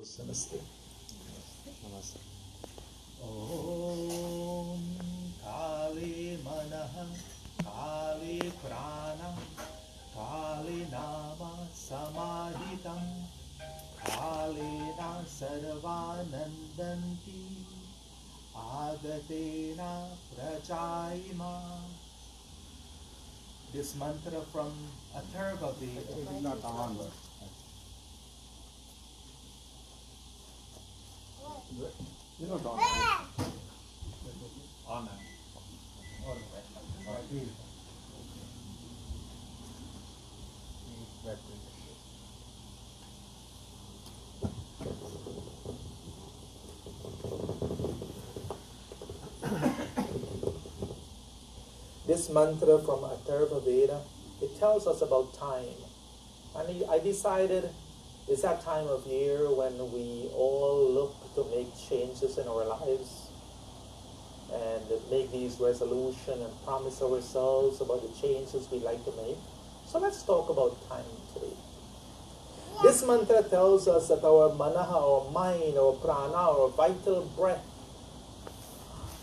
Namaste. Namaste. Om Kali Manaha Kali Prana Kali Nama Samaditam Kalina Sarvanandanti Agatena Prajaima. This mantra from Atharva Veda. Not on, but you don't on. On now. All right. This mantra from Atharva Veda, it tells us about time. And I decided it's that time of year when we all look to make changes in our lives and make these resolutions and promise ourselves about the changes we'd like to make. So let's talk about time today. This mantra tells us that our manaha, our mind, our prana, our vital breath,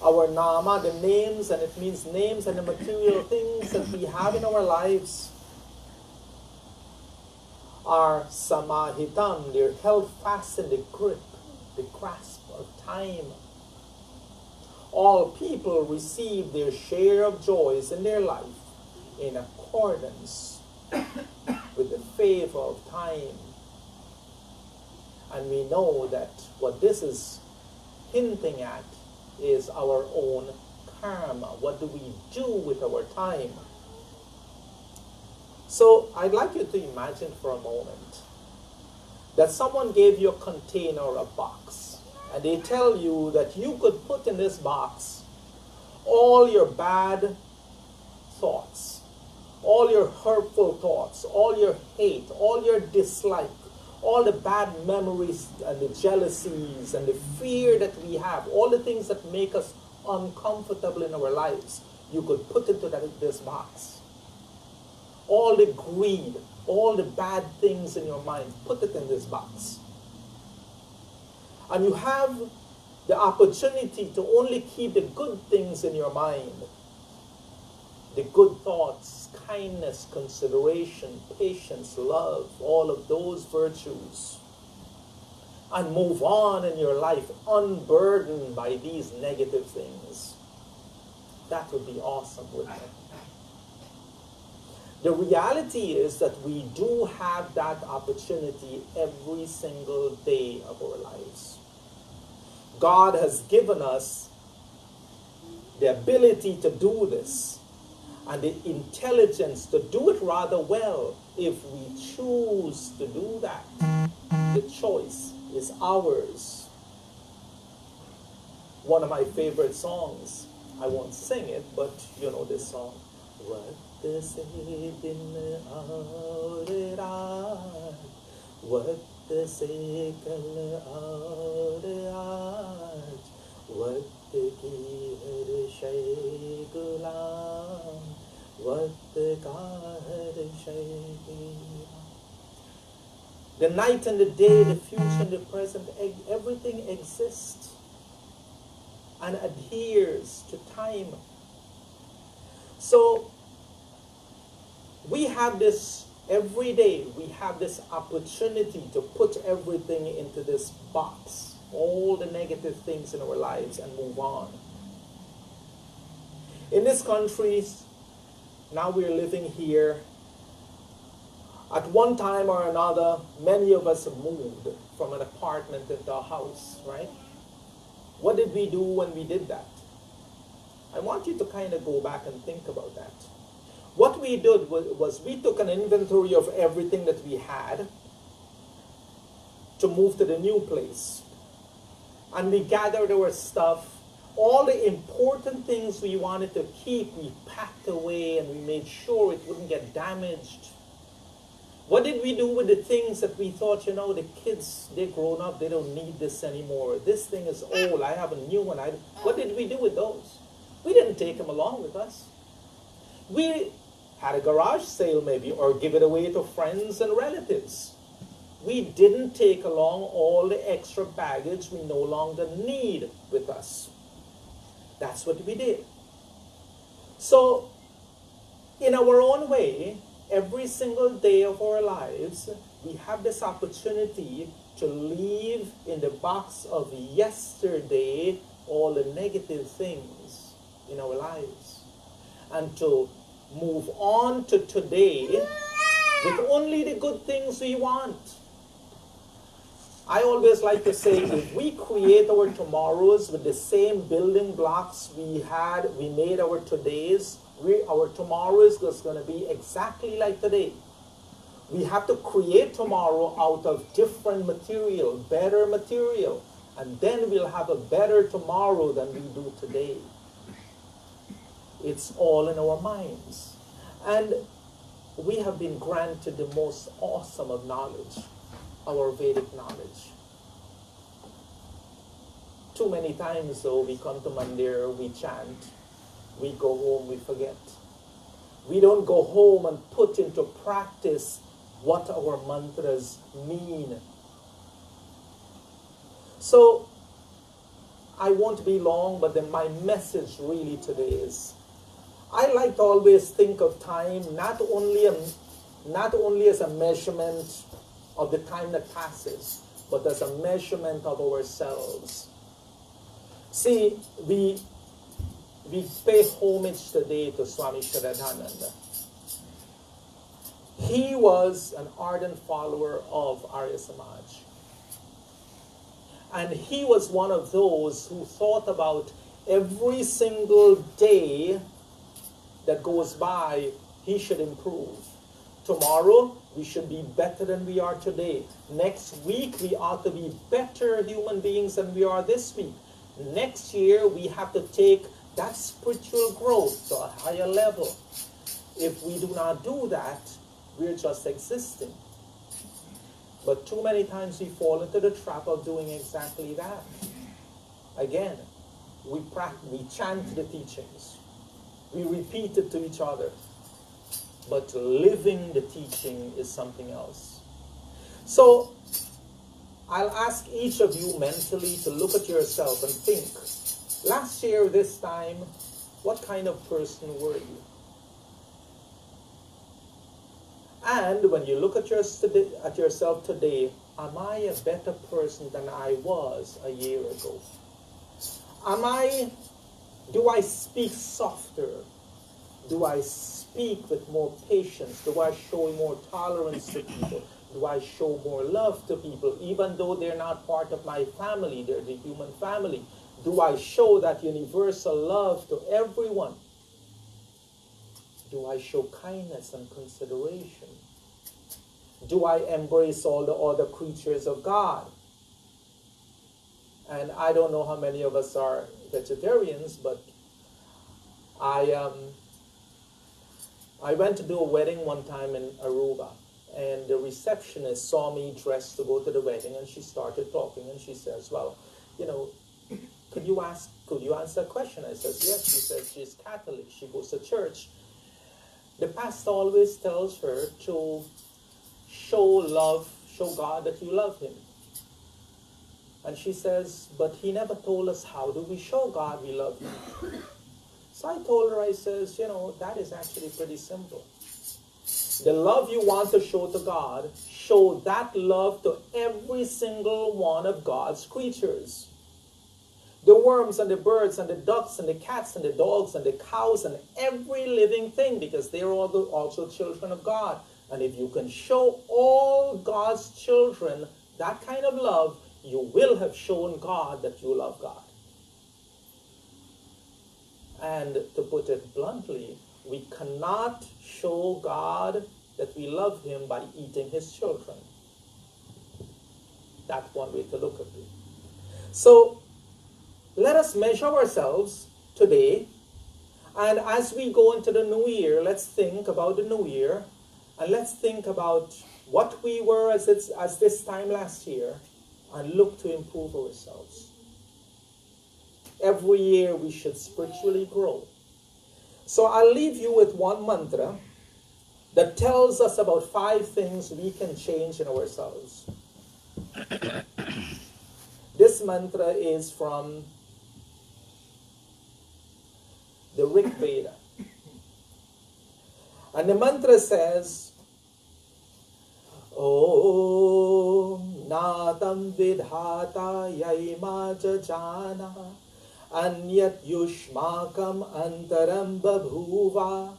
our nama, the names, and it means names and the material things that we have in our lives, are samahitam. They're held fast in the grip, the grasp of time. All people receive their share of joys in their life in accordance with the favor of time. And we know that what this is hinting at is our own karma. What do we do with our time? So I'd like you to imagine for a moment that someone gave you a container or a box, and they tell you that you could put in this box all your bad thoughts, all your hurtful thoughts, all your hate, all your dislike, all the bad memories and the jealousies and the fear that we have, all the things that make us uncomfortable in our lives, you could put into this box. All the greed, all the bad things in your mind, put it in this box. And you have the opportunity to only keep the good things in your mind. The good thoughts, kindness, consideration, patience, love, all of those virtues. And move on in your life unburdened by these negative things. That would be awesome, wouldn't it? The reality is that we do have that opportunity every single day of our lives. God has given us the ability to do this and the intelligence to do it rather well if we choose to do that. The choice is ours. One of my favorite songs, I won't sing it, but you know this song. वक्त से दिन और रात, वक्त से कल और आज, वक्त की हर शय गुलाम, वक्त का हर शय गुलाम. The night and the day, the future and the present, everything exists and adheres to time. So, we have this every day, we have this opportunity to put everything into this box, all the negative things in our lives, and move on. In this country, now we're living here. At one time or another, many of us moved from an apartment into a house, right? What did we do when we did that? I want you to kind of go back and think about that. What we did was we took an inventory of everything that we had to move to the new place. And we gathered our stuff. All the important things we wanted to keep, we packed away and we made sure it wouldn't get damaged. What did we do with the things that we thought, you know, the kids, they're grown up, they don't need this anymore. This thing is old, I have a new one. What did we do with those? We didn't take them along with us. We had a garage sale maybe, or give it away to friends and relatives. we didn't take along all the extra baggage we no longer need with us. That's what we did. So, in our own way, every single day of our lives, we have this opportunity to leave in the box of yesterday all the negative things in our lives and to move on to today with only the good things we want. I always like to say, if we create our tomorrows with the same building blocks we made our todays, our tomorrow is just going to be exactly like today. We have to create tomorrow out of different material, better material, and then we'll have a better tomorrow than we do today. It's all in our minds. And we have been granted the most awesome of knowledge, our Vedic knowledge. Too many times though, we come to Mandir, we chant, we go home, we forget. We don't go home and put into practice what our mantras mean. So, I won't be long, but then my message really today is, I like to always think of time not only as a measurement of the time that passes, but as a measurement of ourselves. See, we pay homage today to Swami Shraddhananda. He was an ardent follower of Arya Samaj. And he was one of those who thought about every single day that goes by, he should improve. Tomorrow, we should be better than we are today. Next week, we ought to be better human beings than we are this week. Next year, we have to take that spiritual growth to a higher level. If we do not do that, we're just existing. But too many times we fall into the trap of doing exactly that. Again, we chant the teachings. We repeat it to each other. But living the teaching is something else. So, I'll ask each of you mentally to look at yourself and think, last year, this time, what kind of person were you? And when you look at yourself today, am I a better person than I was a year ago? Do I speak softer? Do I speak with more patience? Do I show more tolerance to people? Do I show more love to people, even though they're not part of my family, they're the human family? Do I show that universal love to everyone? Do I show kindness and consideration? Do I embrace all the other creatures of God? And I don't know how many of us are vegetarians, but I went to do a wedding one time in Aruba, and the receptionist saw me dressed to go to the wedding, and she started talking, and she says, well, could you answer a question? I says, yes. She says she's Catholic, she goes to church. The pastor always tells her to show God that you love him. And she says, but he never told us how do we show God we love him. So I told her, I says, that is actually pretty simple. The love you want to show to God, show that love to every single one of God's creatures. The worms and the birds and the ducks and the cats and the dogs and the cows and every living thing, because they are also children of God. And if you can show all God's children that kind of love, you will have shown God that you love God. And to put it bluntly, we cannot show God that we love him by eating his children. That's one way to look at it. So, let us measure ourselves today, and as we go into the new year, let's think about the new year, and let's think about what we were as this time last year, and look to improve ourselves. Every year we should spiritually grow. So I'll leave you with one mantra, that tells us about 5 things we can change in ourselves. This mantra is from the Rig Veda. And the mantra says, Om Natam Vidhata Yaima Jajana Anyat Yushmakam Antaram Babhuva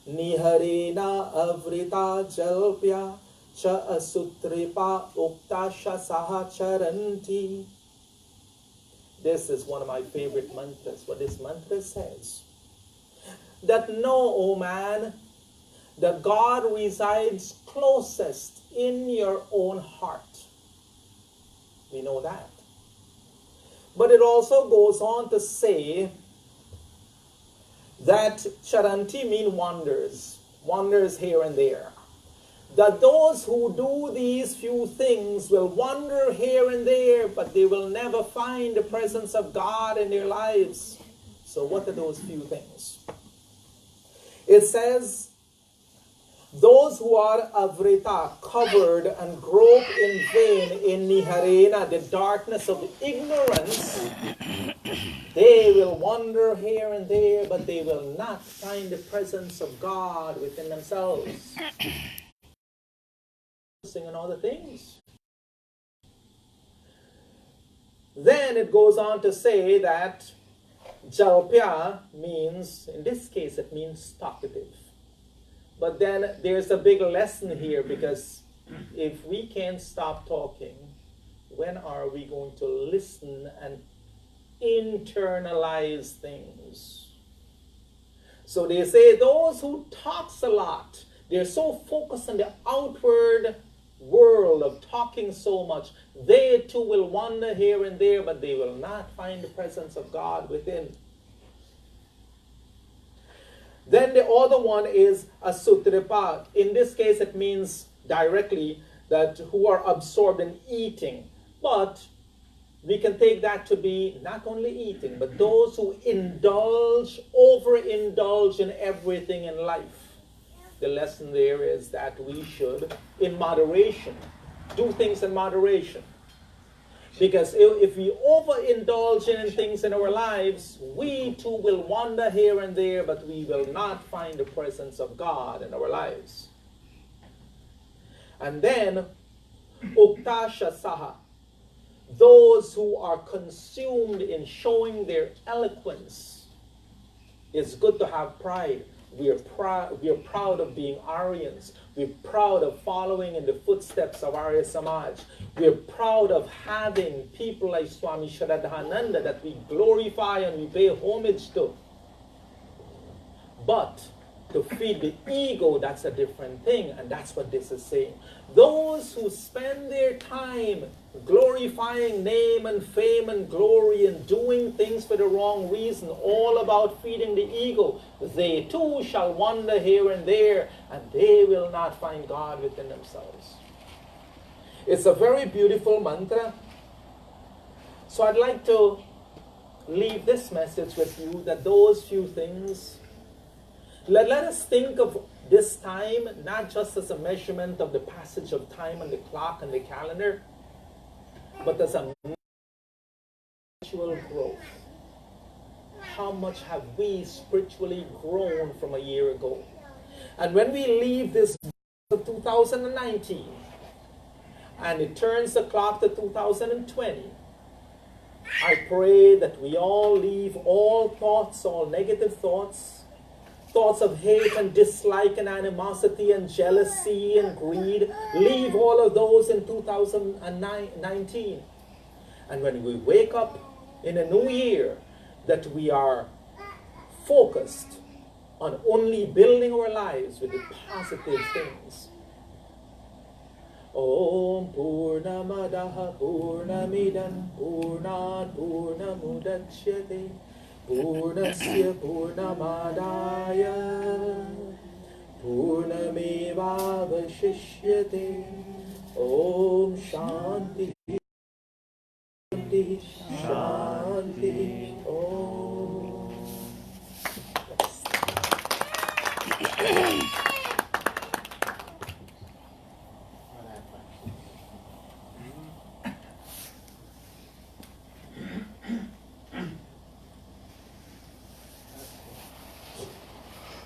Niharena Avrita Jalpya Cha Asutripa Uktasha Sahacharanti. This is one of my favorite mantras. What this mantra says, that know, O man, that God resides closest in your own heart. We know that. But it also goes on to say that charanti mean wonders here and there. That those who do these few things will wander here and there, but they will never find the presence of God in their lives. So what are those few things? It says, those who are avrita, covered and grope in vain in niharena, the darkness of ignorance, they will wander here and there, but they will not find the presence of God within themselves. And other things. Then it goes on to say that jalpya means, in this case, it means talkative. But then there's a big lesson here, because if we can't stop talking, when are we going to listen and internalize things? So they say those who talks a lot, they're so focused on the outward world of talking so much, they too will wander here and there, but they will not find the presence of God within. Then the other one is asutripa. In this case, it means directly that who are absorbed in eating. But we can take that to be not only eating, but those who overindulge in everything in life. The lesson there is that we should, in moderation, do things in moderation. Because if we overindulge in things in our lives, we too will wander here and there, but we will not find the presence of God in our lives. And then, uktasha saha, those who are consumed in showing their eloquence. It's good to have pride. We are proud of being Aryans. We're proud of following in the footsteps of Arya Samaj. We're proud of having people like Swami Shraddhananda that we glorify and we pay homage to. But to feed the ego, that's a different thing, and that's what this is saying. Those who spend their time glorifying name and fame and glory and doing things for the wrong reason, all about feeding the ego, they too shall wander here and there, and they will not find God within themselves. It's a very beautiful mantra. So I'd like to leave this message with you, that those few things, let us think of this time not just as a measurement of the passage of time on the clock and the calendar, but as a spiritual growth. How much have we spiritually grown from a year ago? And when we leave this of 2019 and it turns the clock to 2020, I pray that we all leave all thoughts, all negative thoughts, thoughts of hate and dislike and animosity and jealousy and greed, leave all of those in 2019. And when we wake up in a new year, that we are focused on only building our lives with the positive things. Om Purnamadaha Purnamidam Purnat Purnamudachyate Purnasya Purnamadaya Purnamevavashishyate. Om Shanti Shanti Shanti. Om.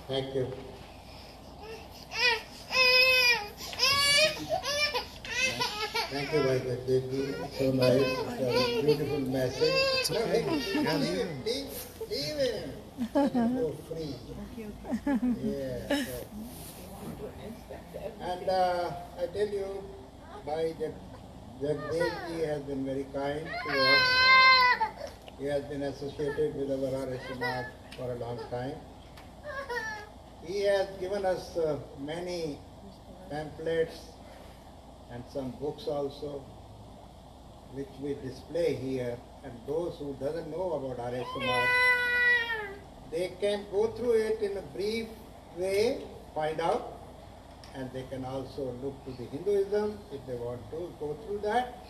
Thank you. Thank you, Bhai Jagdeep ji. So nice. It was a beautiful message. It's okay. Yeah, leave him. Leave him. Let him go free. Yeah. So. And I tell you, Bhai Jagdeep ji has been very kind to us. He has been associated with our Arya Samaj for a long time. He has given us many pamphlets and some books also, which we display here. And those who doesn't know about Arya Samaj, they can go through it in a brief way, find out, and they can also look to the Hinduism if they want to go through that.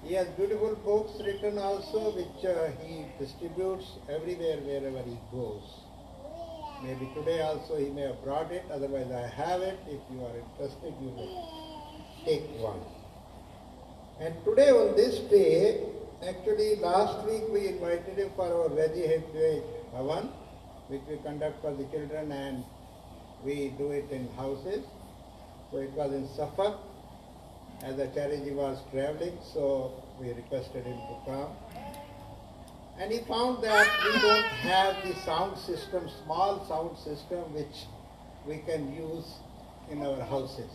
He has beautiful books written also, which he distributes everywhere wherever he goes. Maybe today also he may have brought it, otherwise I have it. If you are interested, you may take one. And today on this day, actually last week we invited him for our Mahadeo-Heads Bhavan, which we conduct for the children, and we do it in houses. So it was in Suffolk, as Acharya was traveling, so we requested him to come. And he found that we don't have the sound system, small sound system, which we can use in our houses.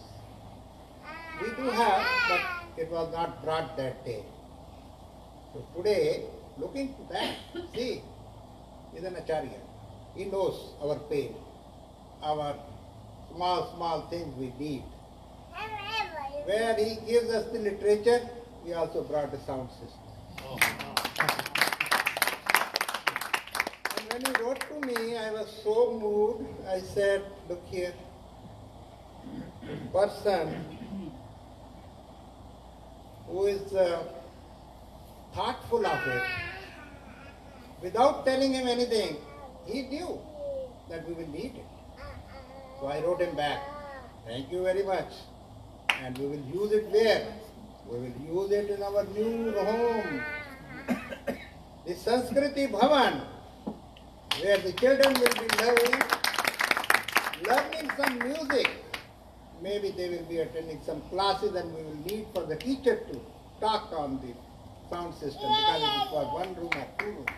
We do have, but it was not brought that day. So today, looking to that, see, he's an Acharya. He knows our pain, our small things we need. Where he gives us the literature, he also brought a sound system. And when he wrote to me, I was so moved. I said, look here, person who is thoughtful of it, without telling him anything, he knew that we will need it. So I wrote him back, thank you very much. And we will use it where? We will use it in our new home. The Sanskriti Bhavan, where the children will be learning some music. Maybe they will be attending some classes, and we will need for the teacher to talk on the sound system, because it is for one room or two rooms.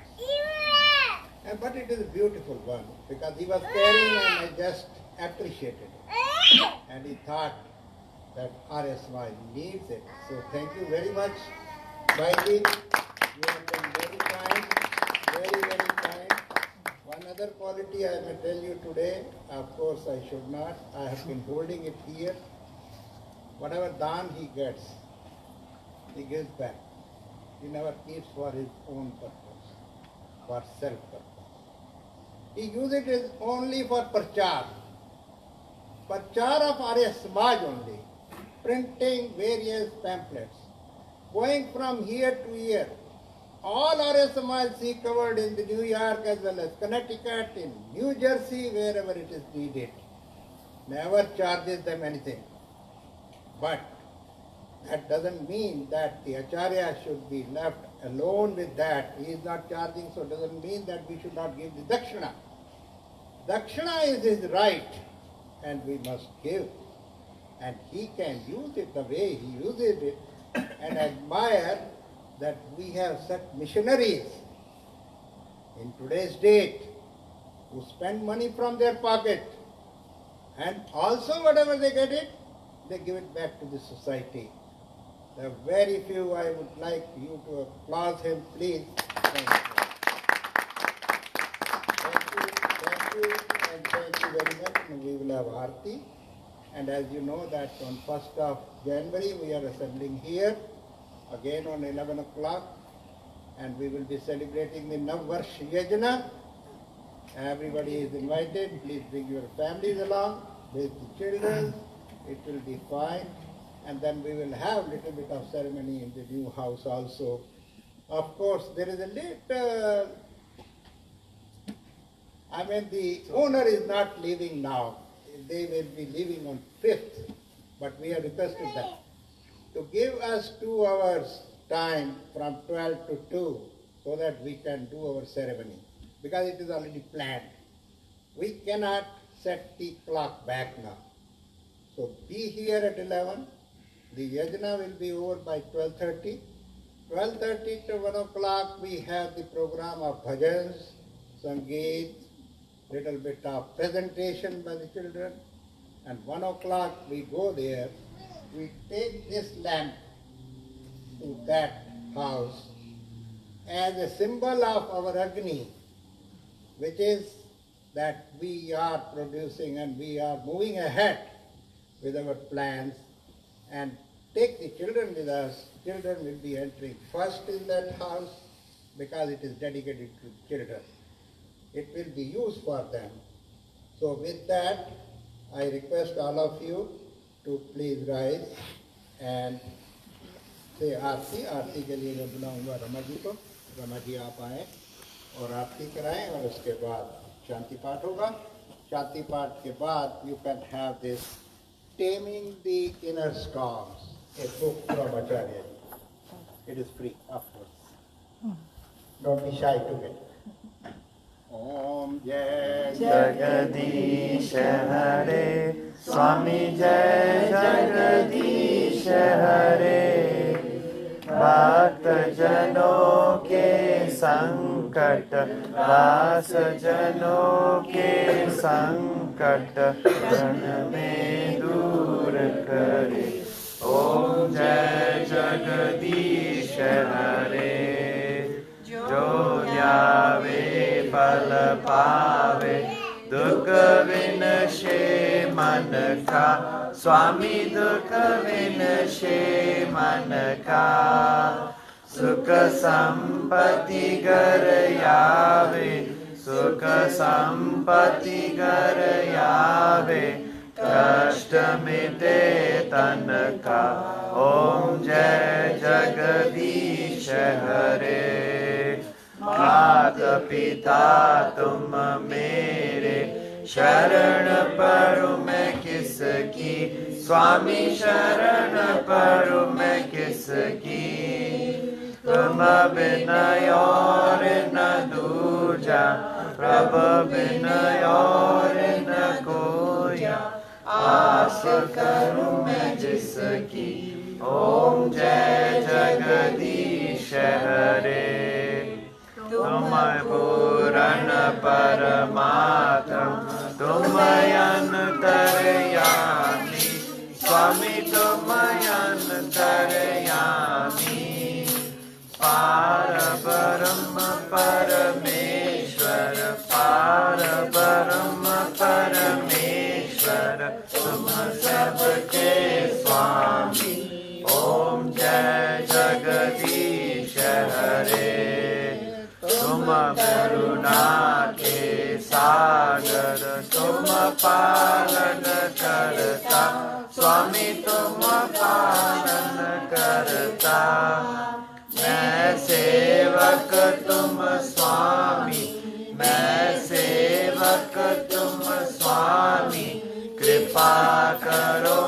But it is a beautiful one, because he was caring and I just appreciated it. And he thought that Arya Samaj needs it. So thank you very much, Bhaiji. You have been very kind, very kind. One other quality I may tell you today, of course I should not, I have been holding it here. Whatever dhan he gets, he gives back. He never keeps for his own purpose, for self-purpose. He uses it only for prachar. Prachar of Arya Samaj only. Printing various pamphlets. Going from here to here. All Arya Samaj he covered in the New York as well as Connecticut, in New Jersey, wherever it is needed. Never charges them anything. But that doesn't mean that the Acharya should be left alone with that. He is not charging, so it doesn't mean that we should not give the dakshina. Dakshina is his right, and we must give. And he can use it the way he uses it, and admire that we have such missionaries in today's date who spend money from their pocket, and also whatever they get it, they give it back to the society. There are very few. I would like you to applaud him, please. Thank you. Thank you, and thank you very much. And we will have Aarti. And as you know that on 1st of January we are assembling here, again on 11 o'clock, and we will be celebrating the Navvarsh Yajna. Everybody is invited. Please bring your families along, with the children. It will be fine. And then we will have a little bit of ceremony in the new house also. Of course, there is a little, the owner is not leaving now. They will be leaving on 5th, but we have requested them to give us 2 hours time from 12 to 2 so that we can do our ceremony, because it is already planned. we cannot set the clock back now. So be here at 11. The yajna will be over by 12:30. 12:30 to 1 o'clock we have the program of bhajans, sangeet, little bit of presentation by the children. And 1 o'clock we go there. We take this lamp to that house as a symbol of our Agni, which is that we are producing and we are moving ahead with our plans, and take the children with us. Children will be entering first in that house because it is dedicated to children. It will be used for them. So with that, I request all of you to please rise and say आरती. आरती के लिए मैं बुलाऊंगा रमा जी को. रमा जी आप आए और आरती कराएं और उसके बाद शांति पाठ होगा. शांति पाठ के बाद you can have this Taming the Inner Storms, a book from Acharya. It is free, of course. Don't be shy to it. Om Jai Jagadish Hare Swami Jai Jagadish Hare Bhakta Jano ke Sankat Ras Jano ke Sankat Jan mein dur kare. Om Jai Jagadish Hare Jo nyave pal pave dukh vinashe man ka Swami dukh vinashe man ka Sukha sampati gar yave Sukha sampati gar yave Kashta mite tan ka Om Jai Jagadish Hare Mata Pita tum mere Sharan paru main kiski Swami sharan paru main kiski Tum binay aur na दूजा प्रभु बिन और न कोया आस करूं मैं जिसकी ओम जय जगदीश हरे तुम पूर्ण परमात्म तुम अंतर्यामी स्वामी तुम अंतर्यामी पार ब्रह्म परमेश्वर पार ब्रह्म परमेश्वर तुम सबके स्वामी ओम जय जगदीश हरे तुम करुणा के सागर तुम पालन करता स्वामी तुम पालन करता मैं सेवक तुम स्वामी मैं सेवक तुम स्वामी कृपा करो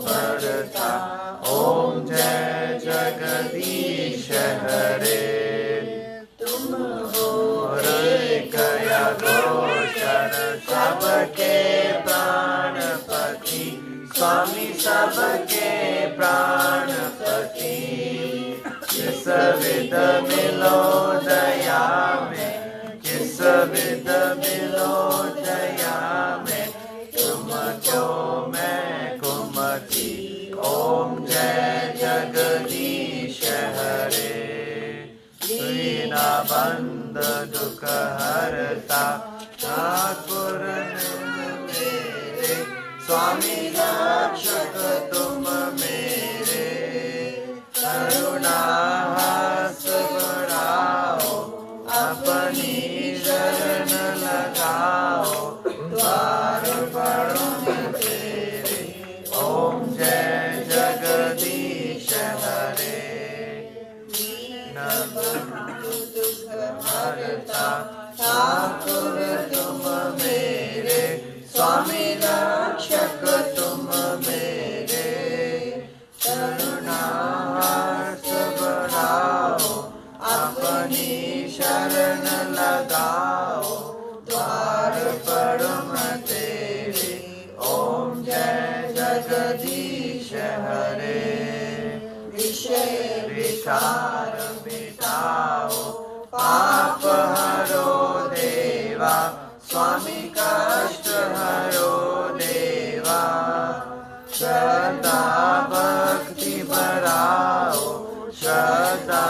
बढ़ता ओम जय जगदीश हरे तुम हो कया गोचर सबके प्राणपति स्वामी सबके प्राणपति किस विध मिलो दया में किस विध मिलो दया में तुम क्यों मैं कुमति ओम जय जगदीश हरे दीना बंद दुख हरता ठाकुर मेरे स्वामी रक्षक तुम मेरे करुणा हास बढ़ाओ अपनी शरण लगाओ द्वार पढ़ो तेरे ओम जय जगदीश हरे दुख हरता ठाकुर तुम मेरे स्वामी रक्षक तुम मेरे करुणा हास बढ़ाओ अपनी शरण लगाओ द्वार पढ़ो विचार मिटाओ, पाप हरो देवा, स्वामी कष्ट हरो देवा। श्रद्धा भक्ति बढ़ाओ, श्रद्धा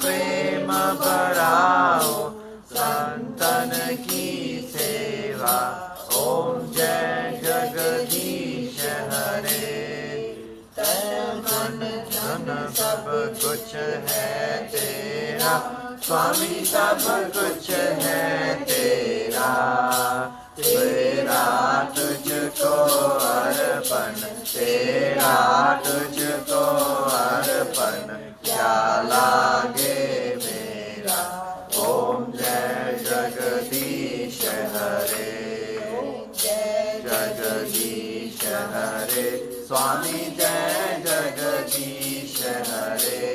प्रेम बढ़ाओ, संतन की सेवा। ओम जय जगदीश हरे। तन मन धन सब कुछ है तेरा, स्वामी सब कुछ है तेरा। तेरा तुझको अर्पण, तेरा तुझको अर्पण, क्या लागे मेरा। ओम जय जगदीश हरे, जगदीश हरे। स्वामी जय जगदीश हरे।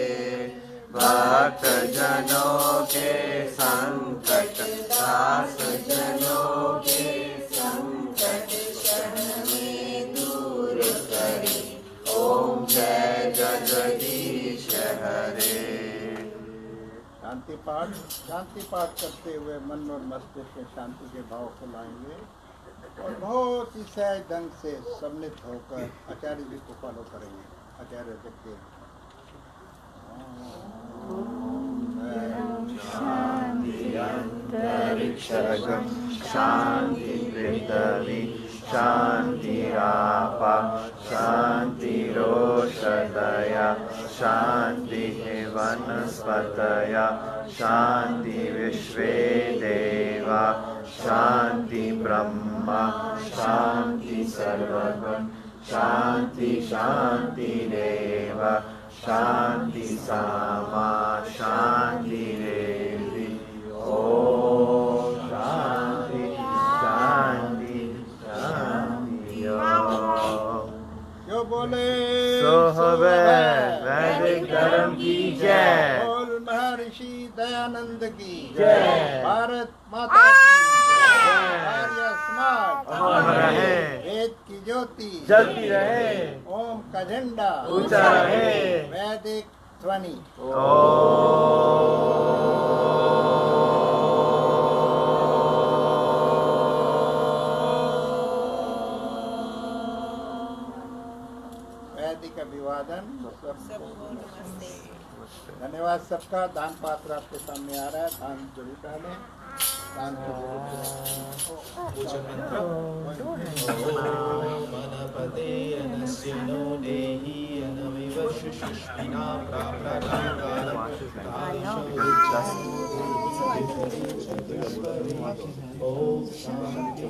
भक्त जनों के संकट, दास जनों के संकट, क्षण में दूर करे। ओम जय जगदीश हरे। शांति पाठ करते हुए मन और मस्तिष्क में शांति के भाव को लाएंगे और बहुत ही सहज ढंग से सम्मिलित होकर आचार्य जी को फॉलो करेंगे। आचार्य देखते शांति अंतरिक्षगम, शांति पृथ्वी, शांति आपा, शांति रोषधया, शांति वनस्पतया, शांति विश्वे देवा, शांति ब्रह्मा, शांति सर्वगुण, शांति शांति देव, शांति सामा, शांति देवी। ओम शांति शांति शांति। जो बोले सो हवे। वैदिक धर्म की जय। बोल महर्षि दयानंद की जय। भारत माता की जय। आर्य समाज अमर रहे, वेद की ज्योति जलती रहे, ओम का झंडा ऊंचा रहे। वैदिक ध्वनि। वैदिक अभिवादन। धन्यवाद सबका। दान पात्र आपके सामने आ रहा है, दान जरूर डालें। दान को पूजन मंत्र। ओम मनपते अनस्यनो देहि अनमिव शुष्मिना प्राप्तदानम् ओम शांति।